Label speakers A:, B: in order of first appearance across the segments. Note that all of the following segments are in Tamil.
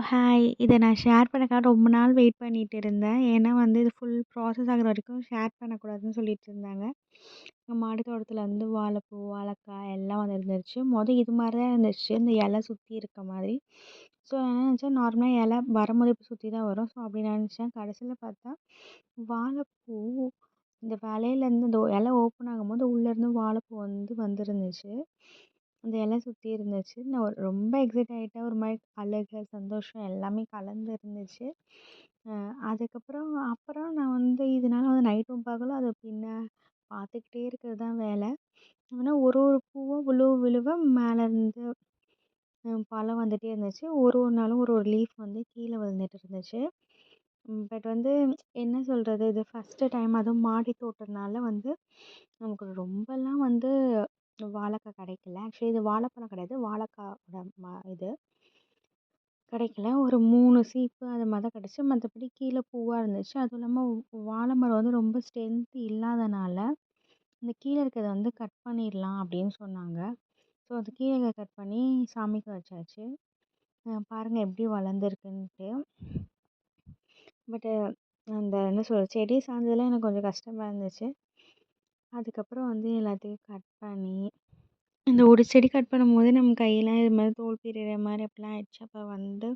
A: ஹாய். இத நான் ஷேர் பண்ணக்காக ரொம்ப நாள் வெயிட் பண்ணிட்டு இருந்தேன். ஏன்னா வந்து இது ஃபுல் ப்ராசஸ் ஆகுற வரைக்கும் ஷேர் பண்ணக்கூடாதுன்னு சொல்லிட்டு இருந்தாங்க. எங்க மாடி தோட்டத்துல வந்து வாழைப்பூ, வாழைக்காய் எல்லாம் வந்து இருந்துருச்சு. இது மாரி தான் இருந்துச்சு. இந்த இலை சுத்தி இருக்க மாதிரி. ஸோ நான் என்ன நினச்சேன், நார்மலா இலை வரும்போது இப்படி சுத்தி தான் வரும். ஸோ அப்படி நினச்சேன். கடைசியில பார்த்தா வாழைப்பூ இந்த இலையிலேருந்து இந்த இலை ஓப்பன் ஆகும்போது உள்ளேருந்து வாழைப்பூ வந்து வந்துருந்துச்சு. அந்த இலை சுத்தி இருந்துச்சு. நான் ரொம்ப எக்ஸைட் ஆயிட்டேன். ஒரு மாரி அழுகை, சந்தோஷம் எல்லாமே கலந்து இருந்துச்சு. அ அப்புறம் நான் வந்து இதனால வந்து நைட்டும் பகலும் அத பார்த்துக்கிட்டே இருக்கிறது தான் வேலை. ஆனா ஒரு ஒரு பூவா விழுவ விழுவ மேலேருந்து பழம் வந்துட்டே இருந்துச்சு. ஒரு ஒரு நாளும் ஒரு ஒரு லீஃப் வந்து கீழ விழுந்துட்டு இருந்துச்சு. பட் வந்து என்ன சொல்றது? இது ஃபர்ஸ்ட்டு டைம் அதுவும் மாடி தோட்டம்னால வந்து நமக்கு ரொம்பலாம் வந்து வாழைக்காய் கிடைக்கல. ஆக்சுவலி இது வாழைப்பழம் கிடையாது. வாழைக்காவோட இது கிடைக்கல. ஒரு 3 சீப்பு அது மாரி தான் கிடைச்சு. மத்தபடி கீழ பூவா இருந்துச்சு. அதுவும் இல்லாம வாழை மரம் வந்து ரொம்ப ஸ்ட்ரென்த் இல்லாதனால, இந்த கீழ இருக்கிறத வந்து கட் பண்ணிடலாம் அப்படின்னு சொன்னாங்க. ஸோ அது கீழ கட் பண்ணி சாமிக்கு வச்சாச்சு. பாருங்க எப்படி வளர்ந்துருக்குன்ட்டு. பட்டு அந்த என்ன சொல்றது? செடி சார்ந்ததுல எனக்கு கொஞ்சம் கஷ்டமா இருந்துச்சு. அதுக்கப்புறம் வந்து எல்லாத்தையும் கட் பண்ணி இந்த ஒரு செடி கட் பண்ணும்போதே நம்ம கையெல்லாம் இது மாரி தோல் பிரியிற மாரி அப்படிலாம் ஆயிடுச்சு. அப்போ வந்து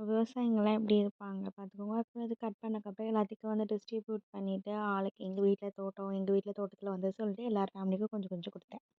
A: விவசாயிங்கலாம் எப்படி இருப்பாங்க பார்த்துக்கோங்க. அப்புறம் இது கட் பண்ணக்கப்புறம் எல்லாத்துக்கும் வந்து டிஸ்ட்ரிபியூட் பண்ணிவிட்டு ஆளுக்கு எங்கள் வீட்டில் தோட்டத்தில் வந்து சொல்லிட்டு எல்லார் ஃபேமிலிக்கும் கொஞ்சம் கொஞ்சம் கொடுத்தேன்.